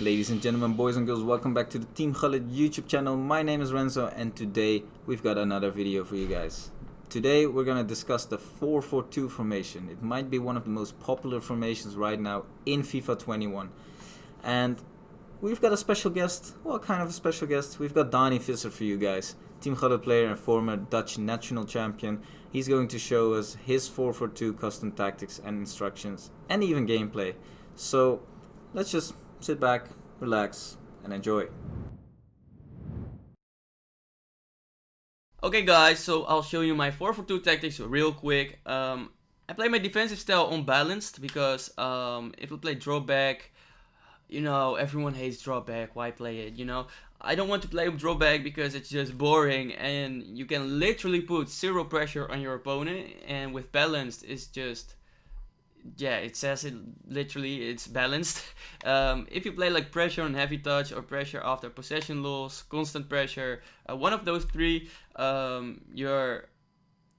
Ladies and gentlemen, boys and girls, welcome back to the Team Gullit YouTube channel. My name is Renzo and today we've got another video for you guys. Today we're going to discuss the 4-4-2 formation. It might be one of the most popular formations right now in FIFA 21. And we've got a special guest. Well, kind of a special guest. We've got Dani Visser for you guys. Team Gullit player and former Dutch national champion. He's going to show us his 4-4-2 custom tactics and instructions and even gameplay. So let's just sit back, relax, and enjoy. Okay guys, so I'll show you my 4-4-2 tactics real quick. I play my defensive style unbalanced because if we play drawback, you know, everyone hates drawback, why play it, you know? I don't want to play with drawback because it's just boring and you can literally put zero pressure on your opponent, and with balanced it's just... yeah, it says it literally, it's balanced. If you play like pressure on heavy touch or pressure after possession loss, constant pressure, one of those three, your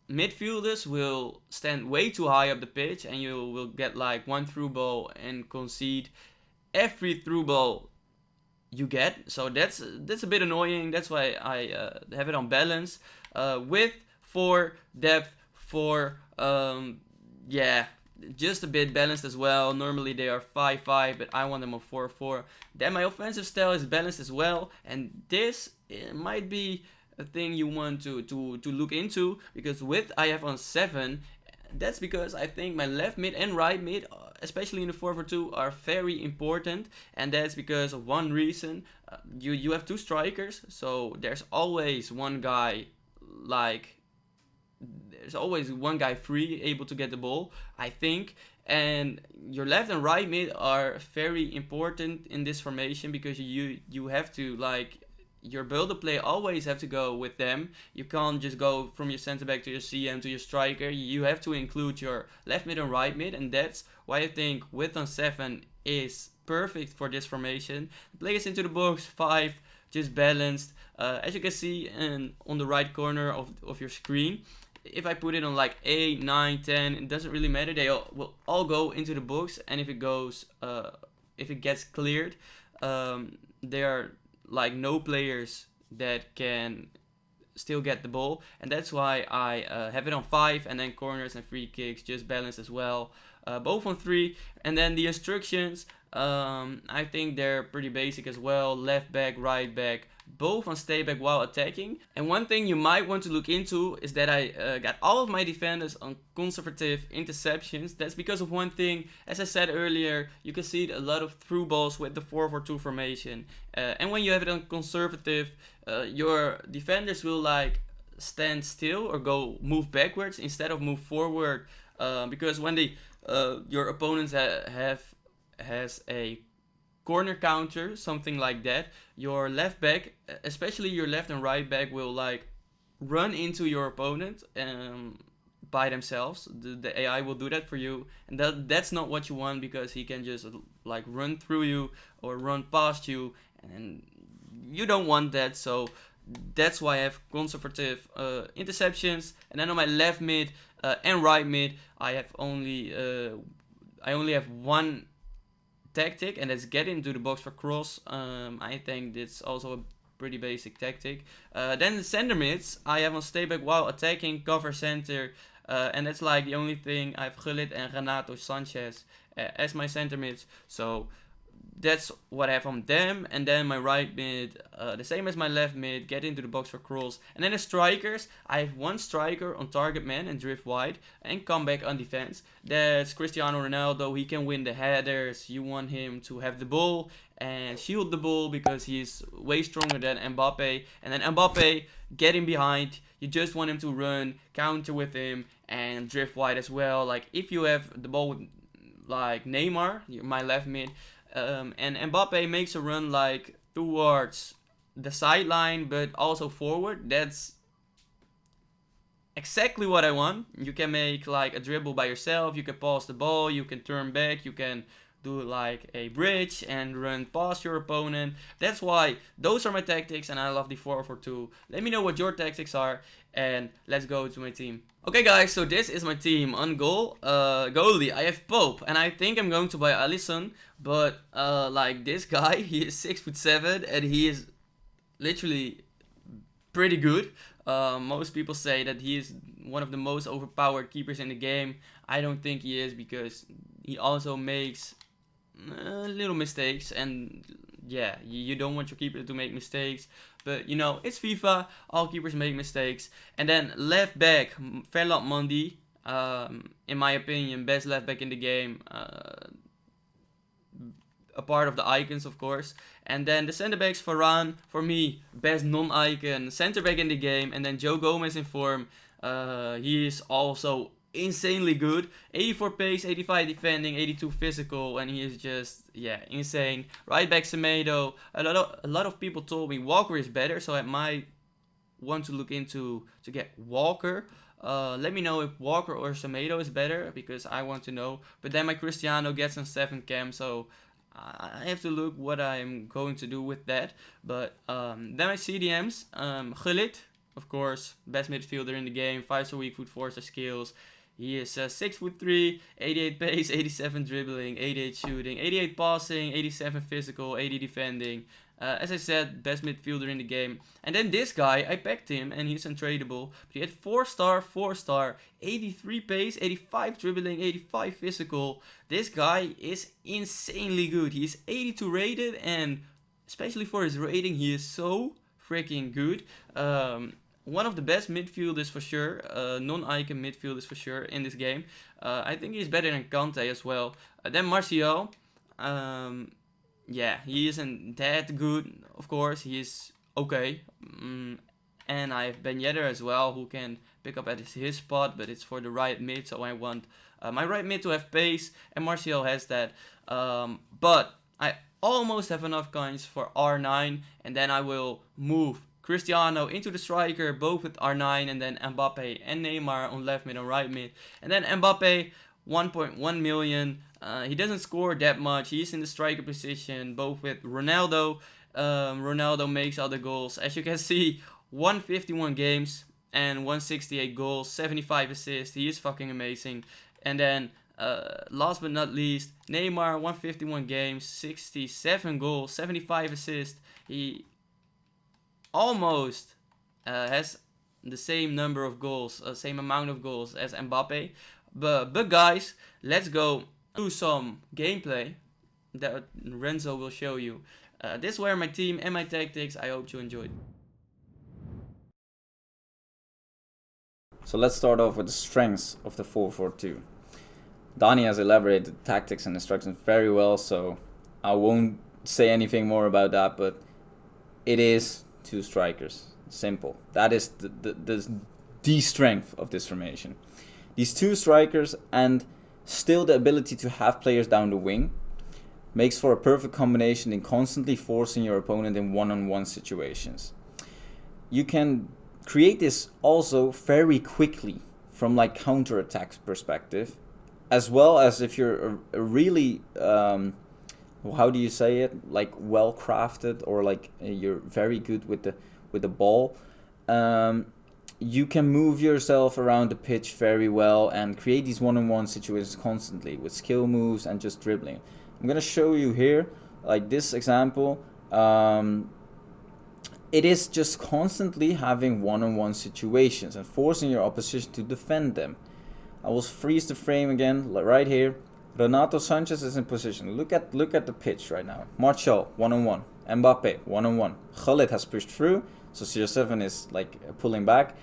midfielders will stand way too high up the pitch and you will get like one through ball and concede every through ball you get. So that's a bit annoying. That's why I have it on balance. Width 4, depth 4, yeah, just a bit balanced as well. Normally they are 5-5, but I want them on 4-4. Then my offensive style is balanced as well, and this might be a thing you want to look into, because width I have on 7. That's because I think my left mid and right mid, especially in the 4-4-2, are very important, and that's because of one reason. You have two strikers, so there's always one guy free, able to get the ball, I think. And your left and right mid are very important in this formation because you have to, like, your build-up play always have to go with them. You can't just go from your center back to your CM to your striker. You have to include your left mid and right mid, and that's why I think width on 7 is perfect for this formation. Players into the box 5, just balanced. As you can see on the right corner of your screen, if I put it on like 8, 9, 10, it doesn't really matter. They will all go into the box, and if it gets cleared, there are like no players that can still get the ball, and that's why I have it on 5, and then corners and free kicks just balanced as well, both on 3. And then the instructions, I think they're pretty basic as well. Left back, right back, both on stay back while attacking. And one thing you might want to look into is that I got all of my defenders on conservative interceptions. That's because of one thing. As I said earlier, you can see a lot of through balls with the 4-4-2 formation, and when you have it on conservative, your defenders will like stand still or move backwards instead of move forward, because when your opponents has a corner counter, something like that, your left back, especially your left and right back, will like run into your opponent by themselves. The AI will do that for you, and that's not what you want, because he can just like run through you or run past you, and you don't want that. So that's why I have conservative interceptions. And then on my left mid and right mid, I only have one tactic, and that's get into the box for cross. I think that's also a pretty basic tactic. Then the center mids, I have on stay back while attacking, cover center, and that's like the only thing. I have Gullit and Renato Sanchez as my center mids, so that's what I have on them. And then my right mid, the same as my left mid, get into the box for cross. And then the strikers, I have one striker on target man and drift wide and come back on defense. That's Cristiano Ronaldo. He can win the headers. You want him to have the ball and shield the ball because he's way stronger than Mbappe. And then Mbappe getting behind, you just want him to run, counter with him, and drift wide as well. Like if you have the ball with like Neymar, my left mid, and Mbappe makes a run like towards the sideline but also forward, that's exactly what I want. You can make like a dribble by yourself, you can pass the ball, you can turn back, you can do like a bridge and run past your opponent. That's why those are my tactics, and I love the 4-4-2. Let me know what your tactics are, and let's go to my team. Okay guys, so this is my team. On goal, goalie, I have Pope, and I think I'm going to buy Alisson, but like this guy, he is 6'7", and he is literally pretty good. Most people say that he is one of the most overpowered keepers in the game. I don't think he is, because he also makes little mistakes, and yeah, you don't want your keeper to make mistakes, but you know, it's FIFA, all keepers make mistakes. And then left back, Ferland Mendy, in my opinion, best left back in the game, a part of the icons, of course. And then the center backs, Varane, for me, best non-icon center back in the game. And then Joe Gomez in form, he is also insanely good. 84 pace, 85 defending, 82 physical, and he is just, yeah, insane. Right back, Semedo. A lot of people told me Walker is better, so I might want to look into to get Walker. Let me know if Walker or Semedo is better, because I want to know. But then my Cristiano gets on 7 cam, so I have to look what I'm going to do with that. But then my CDMs, Gullit, of course, best midfielder in the game, 5-star weak foot, 4-star skills. He is 6'3", 88 pace, 87 dribbling, 88 shooting, 88 passing, 87 physical, 80 defending. As I said, best midfielder in the game. And then this guy, I packed him, and he's untradeable. But he had 4-star, 83 pace, 85 dribbling, 85 physical. This guy is insanely good. He's 82 rated, and especially for his rating, he is so freaking good. One of the best midfielders for sure, non-icon midfielders for sure in this game. I think he's better than Kante as well. Then Martial, yeah, he isn't that good, of course, he is okay. And I have Ben Yedder as well, who can pick up at his spot, but it's for the right mid, so I want my right mid to have pace, and Martial has that. But I almost have enough coins for R9, and then I will move Cristiano into the striker, both with R9, and then Mbappe and Neymar on left mid and right mid. And then Mbappe, 1.1 million. He doesn't score that much. He's in the striker position, both with Ronaldo. Ronaldo makes all the goals. As you can see, 151 games and 168 goals, 75 assists. He is fucking amazing. And then last but not least, Neymar, 151 games, 67 goals, 75 assists. He almost has the same number of goals, same amount of goals as Mbappe. But guys, let's go do some gameplay that Renzo will show you. This were my team and my tactics. I hope you enjoyed. So let's start off with the strengths of the 4-4-2. Dani has elaborated the tactics and instructions very well, so I won't say anything more about that, but it is 2 strikers. Simple. That is the strength of this formation. These 2 strikers, and still the ability to have players down the wing, makes for a perfect combination in constantly forcing your opponent in one-on-one situations. You can create this also very quickly from like counter-attack perspective, as well as if you're a really how do you say it, like well crafted, or like you're very good with the ball. You can move yourself around the pitch very well and create these one-on-one situations constantly with skill moves and just dribbling. I'm gonna show you here, like this example. It is just constantly having one-on-one situations and forcing your opposition to defend them. I will freeze the frame again, right here. Renato Sanchez is in position. Look at the pitch right now. Martial, one-on-one. Mbappe, one-on-one. Gullit has pushed through, so CR7 is like pulling back.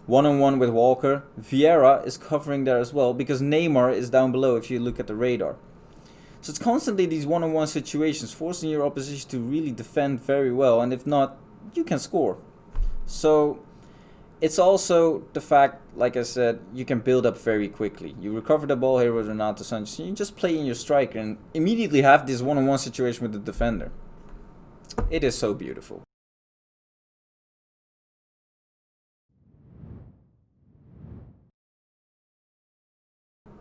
One-on-one with Walker. Vieira is covering there as well, because Neymar is down below if you look at the radar. So it's constantly these one-on-one situations, forcing your opposition to really defend very well, and if not, you can score. So it's also the fact, like I said, you can build up very quickly. You recover the ball here with Renato Sanchez, you just play in your striker and immediately have this one-on-one situation with the defender. It is so beautiful.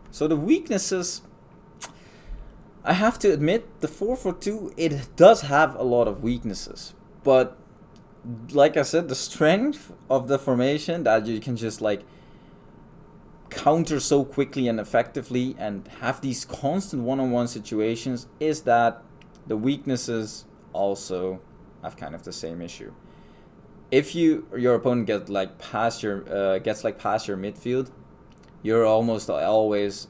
So the weaknesses, I have to admit, the 4-4-2, it does have a lot of weaknesses, but like I said, the strength of the formation that you can just like counter so quickly and effectively and have these constant one-on-one situations is that the weaknesses also have kind of the same issue. If your opponent gets like past your midfield, you're almost always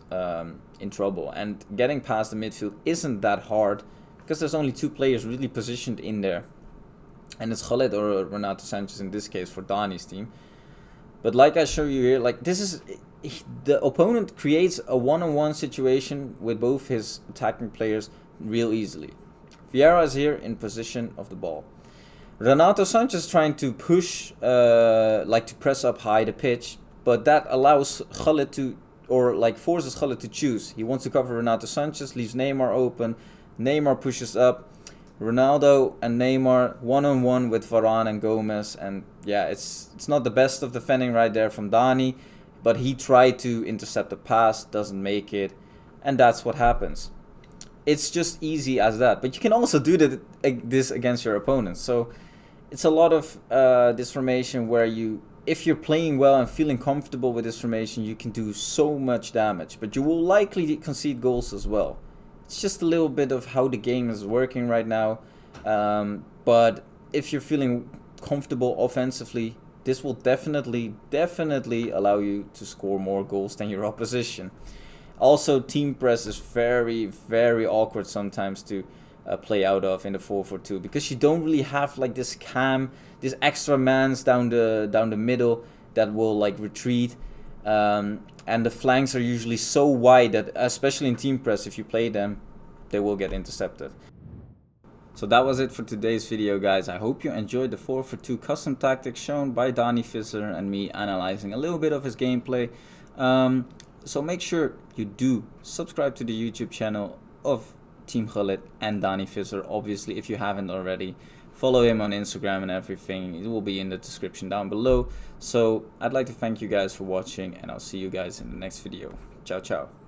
in trouble. And getting past the midfield isn't that hard because there's only 2 players really positioned in there, and it's Gullit or Renato Sanchez in this case for Dani's team. But like I show you here, like this is the opponent creates a one-on-one situation with both his attacking players real easily. Vieira is here in position of the ball. Renato Sanchez trying to push, like to press up high the pitch, but that allows Gullit to, or like forces Gullit to choose. He wants to cover Renato Sanchez, leaves Neymar open. Neymar pushes up. Ronaldo and Neymar one-on-one with Varane and Gomez, and yeah, it's not the best of defending right there from Dani, but he tried to intercept the pass, doesn't make it, and that's what happens. It's just easy as that, but you can also do this against your opponents. So it's a lot of this formation where if you're playing well and feeling comfortable with this formation, you can do so much damage, but you will likely concede goals as well. It's just a little bit of how the game is working right now, but if you're feeling comfortable offensively, this will definitely allow you to score more goals than your opposition. Also, team press is very awkward sometimes to play out of in the 4-4-2 because you don't really have like this extra mans down the middle that will like retreat, and the flanks are usually so wide that, especially in team press, if you play them, they will get intercepted. So that was it for today's video, guys. I hope you enjoyed the 4-4-2 custom tactics shown by Dani, Visser, and me analyzing a little bit of his gameplay. So make sure you do subscribe to the YouTube channel of Team Gullit and Dani Visser, obviously, if you haven't already. Follow him on Instagram and everything. It will be in the description down below. So I'd like to thank you guys for watching, and I'll see you guys in the next video. Ciao, ciao.